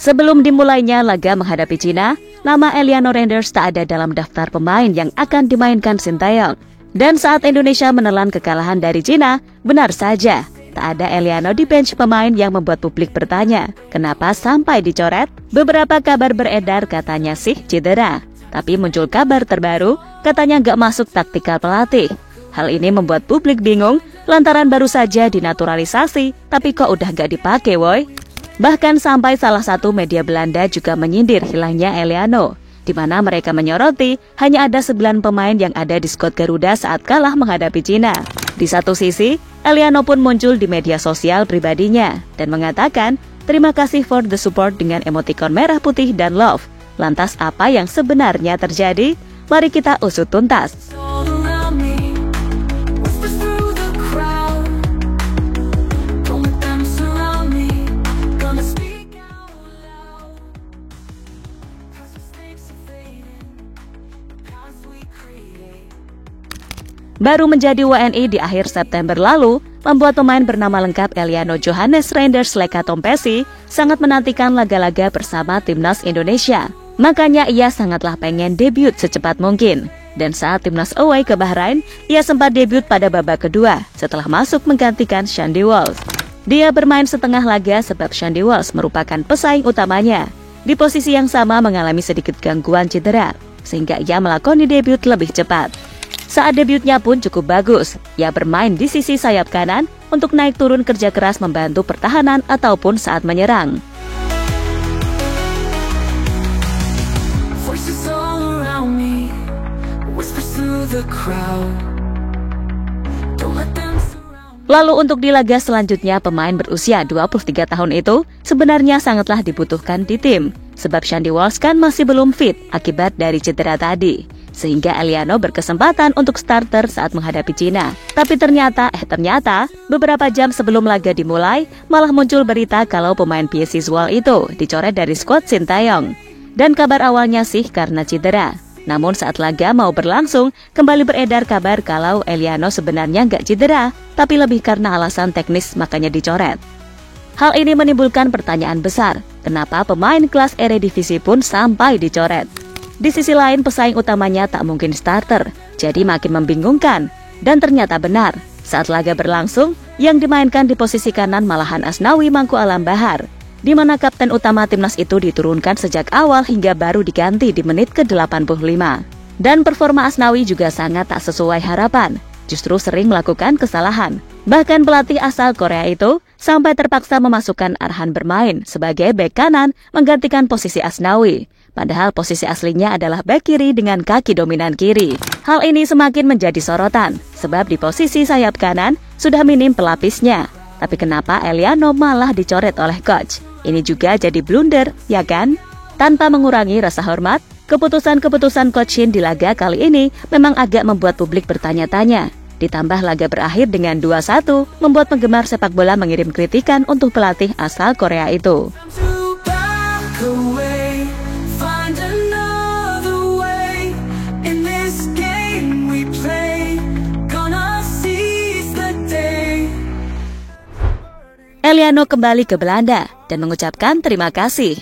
Sebelum dimulainya laga menghadapi Cina, nama Eliano Reinders tak ada dalam daftar pemain yang akan dimainkan Sintayong. Dan saat Indonesia menelan kekalahan dari Cina, benar saja, tak ada Eliano di bench pemain yang membuat publik bertanya, kenapa sampai dicoret? Beberapa kabar beredar katanya sih cedera. Tapi muncul kabar terbaru, katanya nggak masuk taktikal pelatih. Hal ini membuat publik bingung, lantaran baru saja dinaturalisasi, tapi kok udah nggak dipakai woy? Bahkan sampai salah satu media Belanda juga menyindir hilangnya Eliano, di mana mereka menyoroti hanya ada 9 pemain yang ada di skuad Garuda saat kalah menghadapi Cina. Di satu sisi, Eliano pun muncul di media sosial pribadinya dan mengatakan terima kasih for the support dengan emotikon merah putih dan love. Lantas apa yang sebenarnya terjadi? Mari kita usut tuntas. Baru menjadi WNI di akhir September lalu, membuat pemain bernama lengkap Eliano Johannes Reinders Lekatompesi sangat menantikan laga-laga bersama timnas Indonesia. Makanya ia sangatlah pengen debut secepat mungkin. Dan saat timnas away ke Bahrain, ia sempat debut pada babak kedua setelah masuk menggantikan Shandy Walsh. Dia bermain setengah laga sebab Shandy Walsh merupakan pesaing utamanya. Di posisi yang sama mengalami sedikit gangguan cedera, sehingga ia melakoni debut lebih cepat. Saat debutnya pun cukup bagus, ia bermain di sisi sayap kanan untuk naik turun kerja keras membantu pertahanan ataupun saat menyerang. Lalu untuk di laga selanjutnya, pemain berusia 23 tahun itu sebenarnya sangatlah dibutuhkan di tim, sebab Shandy Walsh kan masih belum fit akibat dari cedera tadi. Sehingga Eliano berkesempatan untuk starter saat menghadapi Cina. Tapi ternyata beberapa jam sebelum laga dimulai, malah muncul berita kalau pemain PSC Zwolle itu dicoret dari skuad Sintayong. Dan kabar awalnya sih karena cedera. Namun saat laga mau berlangsung, kembali beredar kabar kalau Eliano sebenarnya nggak cedera, tapi lebih karena alasan teknis makanya dicoret. Hal ini menimbulkan pertanyaan besar, kenapa pemain kelas Eredivisie pun sampai dicoret? Di sisi lain, pesaing utamanya tak mungkin starter, jadi makin membingungkan. Dan ternyata benar, saat laga berlangsung, yang dimainkan di posisi kanan malahan Asnawi Mangku Alam Bahar, di mana kapten utama timnas itu diturunkan sejak awal hingga baru diganti di menit ke-85. Dan performa Asnawi juga sangat tak sesuai harapan, justru sering melakukan kesalahan. Bahkan pelatih asal Korea itu sampai terpaksa memasukkan Arhan bermain sebagai bek kanan menggantikan posisi Asnawi. Padahal posisi aslinya adalah bek kiri dengan kaki dominan kiri. Hal ini semakin menjadi sorotan, sebab di posisi sayap kanan sudah minim pelapisnya. Tapi kenapa Eliano malah dicoret oleh coach? Ini juga jadi blunder, ya kan? Tanpa mengurangi rasa hormat, keputusan-keputusan Coach Shin di laga kali ini memang agak membuat publik bertanya-tanya. Ditambah laga berakhir dengan 2-1, membuat penggemar sepak bola mengirim kritikan untuk pelatih asal Korea itu. Eliano kembali ke Belanda dan mengucapkan terima kasih.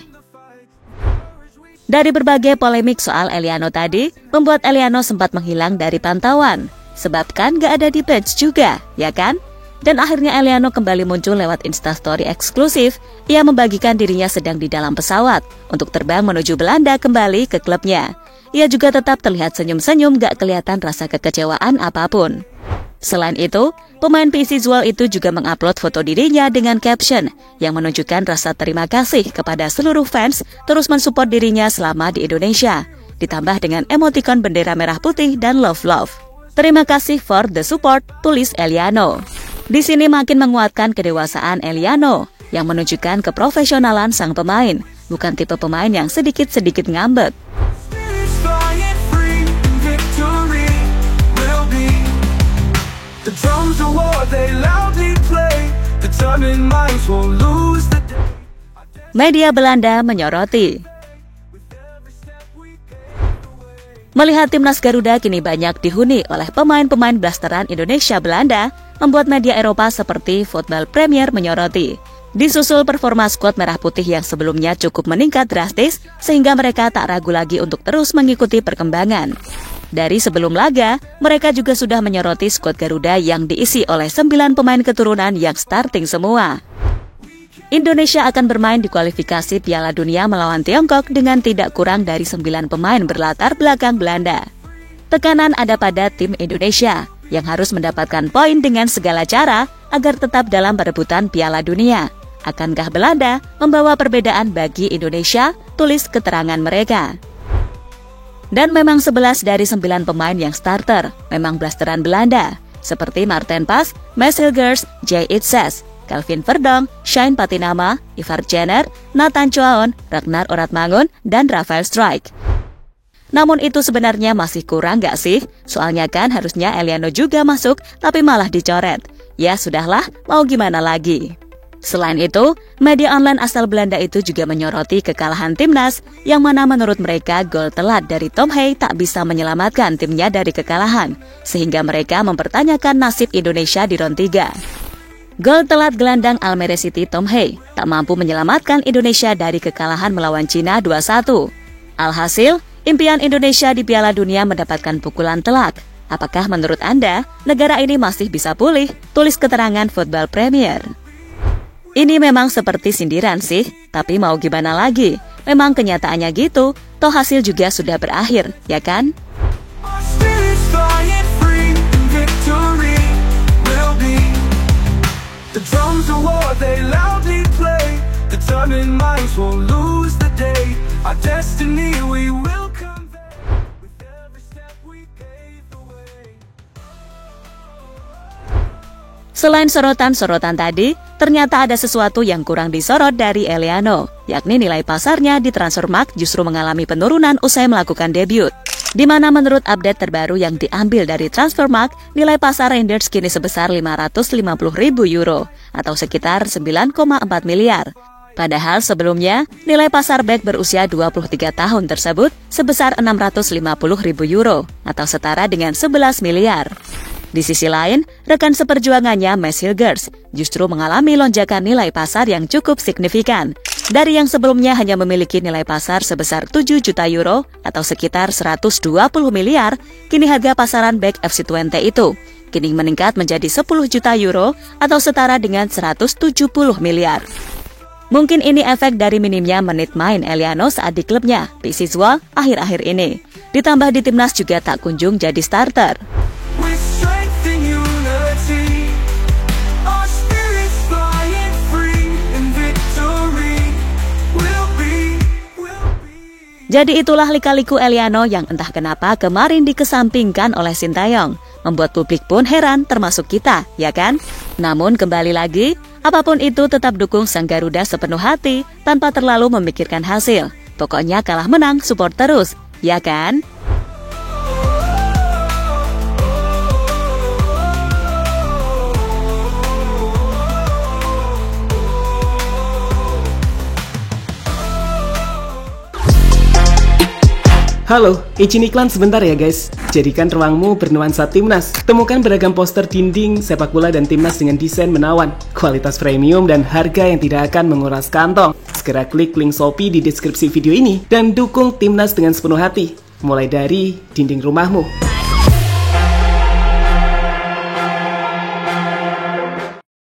Dari berbagai polemik soal Eliano tadi, membuat Eliano sempat menghilang dari pantauan. Sebab kan gak ada di bench juga, ya kan? Dan akhirnya Eliano kembali muncul lewat Instastory eksklusif. Ia membagikan dirinya sedang di dalam pesawat untuk terbang menuju Belanda kembali ke klubnya. Ia juga tetap terlihat senyum-senyum, gak kelihatan rasa kekecewaan apapun. Selain itu, pemain PSC Zwolle itu juga mengupload foto dirinya dengan caption yang menunjukkan rasa terima kasih kepada seluruh fans terus mensupport dirinya selama di Indonesia, ditambah dengan emotikon bendera merah putih dan love. Terima kasih for the support, tulis Eliano. Di sini makin menguatkan kedewasaan Eliano yang menunjukkan keprofesionalan sang pemain, bukan tipe pemain yang sedikit-sedikit ngambek. Media Belanda menyoroti. Melihat timnas Garuda kini banyak dihuni oleh pemain-pemain blasteran Indonesia Belanda, membuat media Eropa seperti Football Premier menyoroti. Disusul performa skuad merah putih yang sebelumnya cukup meningkat drastis sehingga mereka tak ragu lagi untuk terus mengikuti perkembangan. Dari sebelum laga, mereka juga sudah menyoroti skuad Garuda yang diisi oleh 9 pemain keturunan yang starting semua. Indonesia akan bermain di kualifikasi Piala Dunia melawan Tiongkok dengan tidak kurang dari 9 pemain berlatar belakang Belanda. Tekanan ada pada tim Indonesia yang harus mendapatkan poin dengan segala cara agar tetap dalam perebutan Piala Dunia. Akankah Belanda membawa perbedaan bagi Indonesia? Tulis keterangan mereka. Dan memang 11 dari 9 pemain yang starter memang blasteran Belanda, seperti Marten Pas, Mes Hilgers, Jay Itzes, Kelvin Verdonk, Shane Patinama, Ivar Jenner, Nathan Choaon, Ragnar Oratmangun, dan Rafael Strijk. Namun itu sebenarnya masih kurang gak sih? Soalnya kan harusnya Eliano juga masuk, tapi malah dicoret. Ya sudahlah, mau gimana lagi? Selain itu, media online asal Belanda itu juga menyoroti kekalahan timnas, yang mana menurut mereka gol telat dari Tom Hey tak bisa menyelamatkan timnya dari kekalahan, sehingga mereka mempertanyakan nasib Indonesia di ronde 3. Gol telat gelandang Almere City Tom Hey tak mampu menyelamatkan Indonesia dari kekalahan melawan Cina 2-1. Alhasil, impian Indonesia di Piala Dunia mendapatkan pukulan telak. Apakah menurut Anda, negara ini masih bisa pulih? Tulis keterangan Football Premier. Ini memang seperti sindiran sih, tapi mau gimana lagi? Memang kenyataannya gitu, toh hasil juga sudah berakhir, ya kan? Selain sorotan-sorotan tadi, ternyata ada sesuatu yang kurang disorot dari Eliano, yakni nilai pasarnya di Transfermarkt justru mengalami penurunan usai melakukan debut. Di mana menurut update terbaru yang diambil dari Transfermarkt, nilai pasar Reinders kini sebesar 550.000 euro atau sekitar 9,4 miliar. Padahal sebelumnya, nilai pasar bek berusia 23 tahun tersebut sebesar 650.000 euro atau setara dengan 11 miliar. Di sisi lain, rekan seperjuangannya Mes Hilgers justru mengalami lonjakan nilai pasar yang cukup signifikan. Dari yang sebelumnya hanya memiliki nilai pasar sebesar 7 juta euro atau sekitar 120 miliar, kini harga pasaran bek FC20 itu kini meningkat menjadi 10 juta euro atau setara dengan 170 miliar. Mungkin ini efek dari minimnya menit main Eliano saat di klubnya, Pisiswa, akhir-akhir ini. Ditambah di timnas juga tak kunjung jadi starter. Jadi itulah lika-liku Eliano yang entah kenapa kemarin dikesampingkan oleh Sintayong. Membuat publik pun heran termasuk kita, ya kan? Namun kembali lagi, apapun itu tetap dukung sang Garuda sepenuh hati tanpa terlalu memikirkan hasil. Pokoknya kalah menang, support terus, ya kan? Halo, izin iklan sebentar ya guys. Jadikan ruangmu bernuansa timnas. Temukan beragam poster dinding, sepak bola dan timnas dengan desain menawan, kualitas premium dan harga yang tidak akan menguras kantong. Segera klik link Shopee di deskripsi video ini dan dukung timnas dengan sepenuh hati. Mulai dari dinding rumahmu.